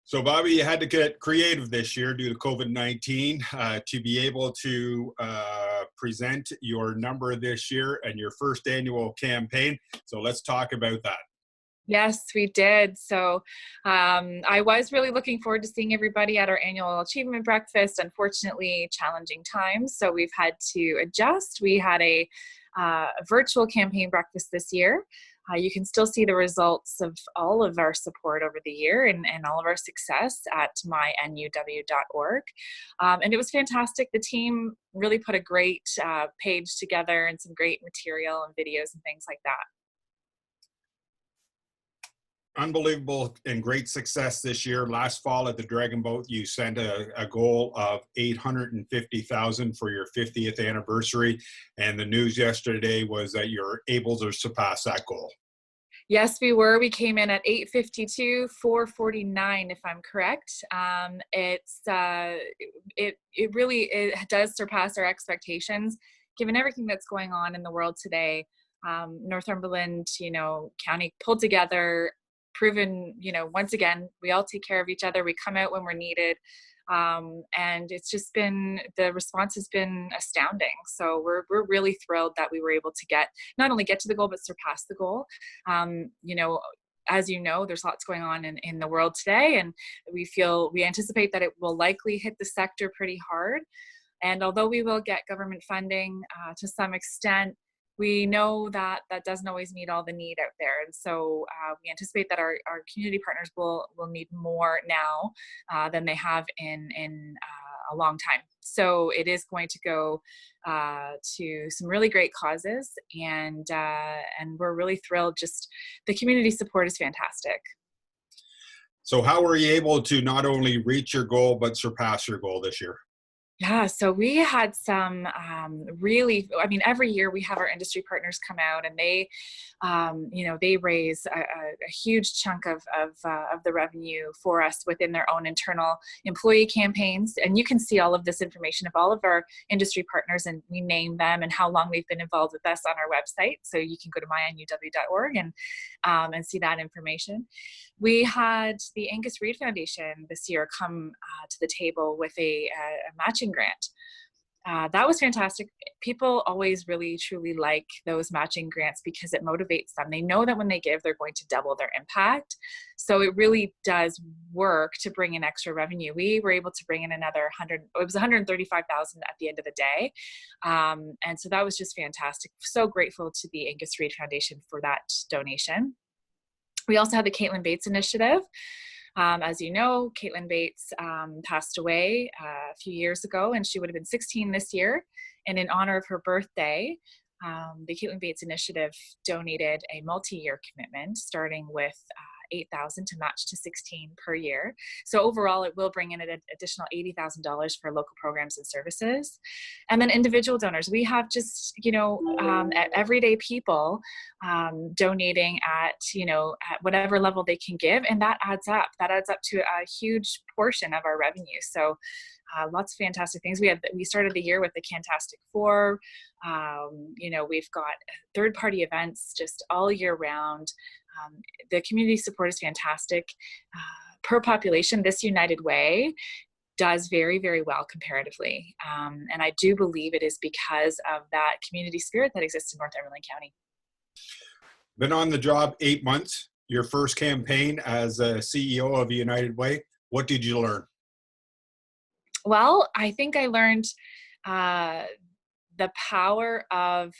So, Bobbie, you had to get creative this year due to COVID-19 to be able to present your number this year and your first annual campaign. So let's talk about that. Yes, we did. So I was really looking forward to seeing everybody at our annual achievement breakfast. Unfortunately, challenging times, so we've had to adjust. We had a virtual campaign breakfast this year. You can still see the results of all of our support over the year and all of our success at mynuw.org. And it was fantastic. The team really put a great page together and some great material and videos and things like that. Unbelievable and great success this year. Last fall at the Dragon Boat, you set a goal of $850,000 for your 50th anniversary. And the news yesterday was that you're able to surpass that goal. Yes, we were. We came in at 852, 449, if I'm correct. It really does surpass our expectations, given everything that's going on in the world today. Northumberland, County pulled together, proven, once again, we all take care of each other. We come out when we're needed. And it's just been, the response has been astounding. So we're really thrilled that we were able to not only get to the goal, but surpass the goal. As you know, there's lots going on in the world today, and we anticipate that it will likely hit the sector pretty hard. And although we will get government funding to some extent, we know that that doesn't always meet all the need out there. And so we anticipate that our community partners will need more now than they have in a long time. So it is going to go to some really great causes, and we're really thrilled. Just the community support is fantastic. So how were you able to not only reach your goal, but surpass your goal this year? Yeah, so we had some every year we have our industry partners come out, and they, they raise a huge chunk of the revenue for us within their own internal employee campaigns. And you can see all of this information of all of our industry partners, and we name them and how long they've been involved with us on our website. So you can go to mynuw.org and see that information. We had the Angus Reid Foundation this year come to the table with a matching grant. That was fantastic. People always really truly like those matching grants because it motivates them. They know that when they give, they're going to double their impact. So it really does work to bring in extra revenue. We were able to bring in another $135,000 at the end of the day. And so that was just fantastic. So grateful to the Angus Reid Foundation for that donation. We also had the Caitlin Bates Initiative. As you know, Caitlin Bates passed away a few years ago, and she would have been 16 this year. And in honor of her birthday, the Caitlin Bates Initiative donated a multi-year commitment, starting with $8,000 to match to 16 per year. So overall, it will bring in an additional $80,000 for local programs and services. And then individual donors, we have just, everyday people donating at whatever level they can give, and that adds up. That adds up to a huge portion of our revenue. So lots of fantastic things. We started the year with the Fantastic Four. We've got third-party events just all year round. The community support is fantastic. Per population, this United Way does very, very well comparatively. And I do believe it is because of that community spirit that exists in Northumberland County. Been on the job 8 months, your first campaign as a CEO of United Way. What did you learn? Well, I think I learned the power of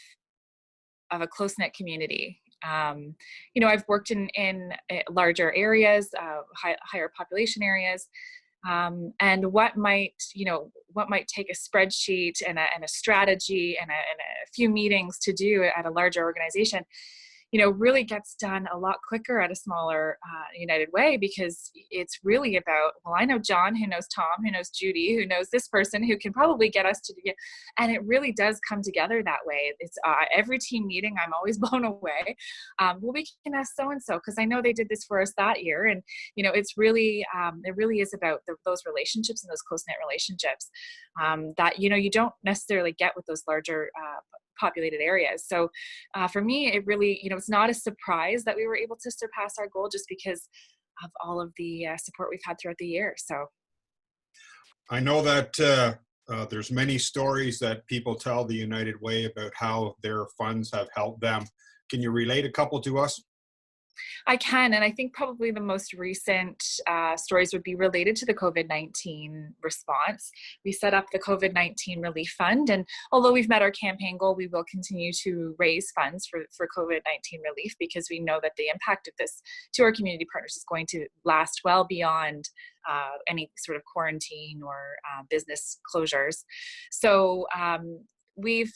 a close-knit community. I've worked in larger areas, higher population areas, and what might take a spreadsheet and a strategy and a few meetings to do at a larger organization, really gets done a lot quicker at a smaller United Way, because it's really about, well, I know John, who knows Tom, who knows Judy, who knows this person, who can probably get us to do it. And it really does come together that way. It's every team meeting, I'm always blown away. Well, we can ask so-and-so, because I know they did this for us that year. And, it's really, it really is about those relationships and those close-knit relationships that, you don't necessarily get with those larger populated areas. So for me, it really, it's not a surprise that we were able to surpass our goal, just because all of the support we've had throughout the year. So I know that there's many stories that people tell the United Way about how their funds have helped them. Can you relate a couple to us? I can, and I think probably the most recent stories would be related to the COVID-19 response. We set up the COVID-19 Relief Fund, and although we've met our campaign goal, we will continue to raise funds for COVID-19 relief, because we know that the impact of this to our community partners is going to last well beyond any sort of quarantine or business closures. So we've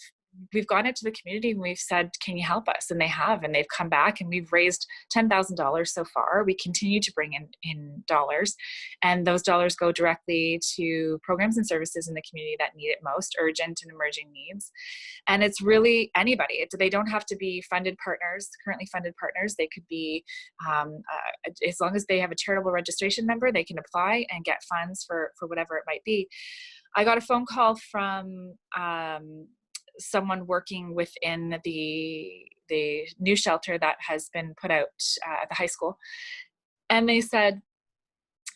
gone into the community and we've said, can you help us? And they have, and they've come back, and we've raised $10,000 so far. We continue to bring in dollars, and those dollars go directly to programs and services in the community that need it most, urgent and emerging needs. And it's really anybody. They don't have to be funded partners, currently funded partners. They could be, as long as they have a charitable registration number, they can apply and get funds for whatever it might be. I got a phone call from someone working within the new shelter that has been put out at the high school. And they said,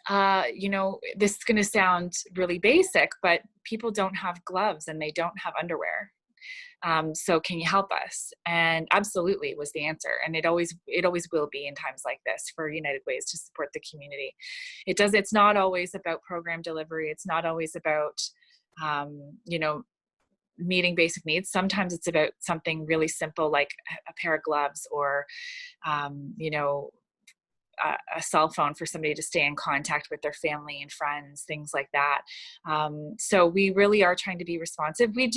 this is going to sound really basic, but people don't have gloves and they don't have underwear. So can you help us? And absolutely was the answer. And it always will be in times like this for United Ways to support the community. It's not always about program delivery. It's not always about, meeting basic needs. Sometimes it's about something really simple like a pair of gloves, or a cell phone for somebody to stay in contact with their family and friends, things like that. So we really are trying to be responsive. We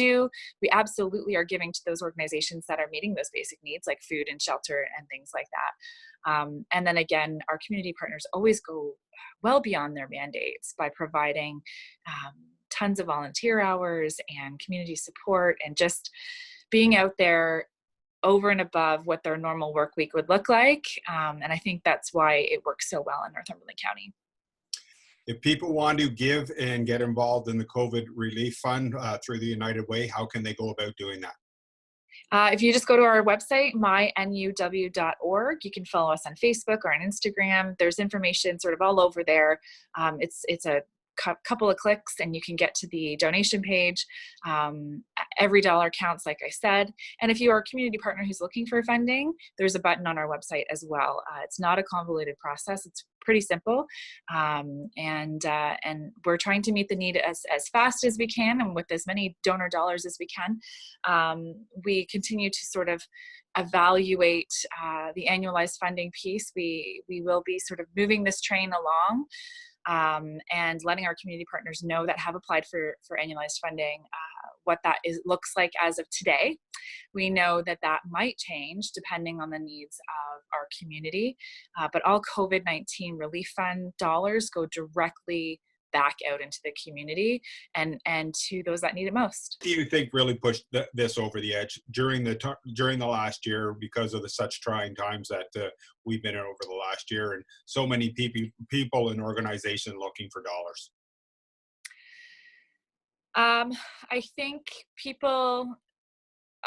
absolutely are giving to those organizations that are meeting those basic needs, like food and shelter and things like that. And then again, our community partners always go well beyond their mandates by providing tons of volunteer hours and community support, and just being out there over and above what their normal work week would look like. And I think that's why it works so well in Northumberland County. If people want to give and get involved in the COVID Relief Fund through the United Way, how can they go about doing that? If you just go to our website, mynuw.org, you can follow us on Facebook or on Instagram. There's information sort of all over there. It's a couple of clicks and you can get to the donation page. Every dollar counts, like I said. And if you are a community partner who's looking for funding, there's a button on our website as well. It's not a convoluted process. It's pretty simple. And we're trying to meet the need as fast as we can and with as many donor dollars as we can. We continue to sort of evaluate the annualized funding piece. We will be sort of moving this train along. And letting our community partners know that have applied for annualized funding, what that looks like as of today. We know that might change depending on the needs of our community, but all COVID-19 Relief Fund dollars go directly back out into the community and to those that need it most. What do you think really pushed this over the edge during the last year, because of the such trying times that we've been in over the last year, and so many people and organizations looking for dollars? I think people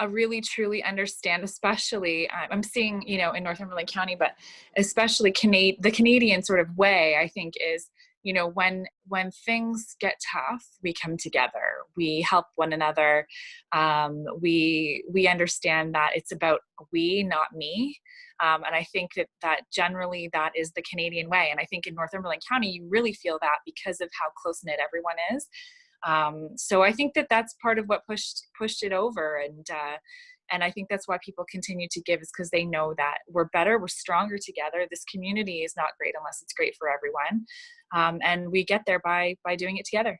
really truly understand, especially I'm seeing in Northumberland County, but especially the Canadian sort of way, I think, is when things get tough, we come together, we help one another. We understand that it's about we, not me. And I think that generally that is the Canadian way. And I think in Northumberland County, you really feel that because of how close-knit everyone is. So I think that's part of what pushed it over. And I think that's why people continue to give, is because they know that we're better, we're stronger together. This community is not great unless it's great for everyone. And we get there by doing it together.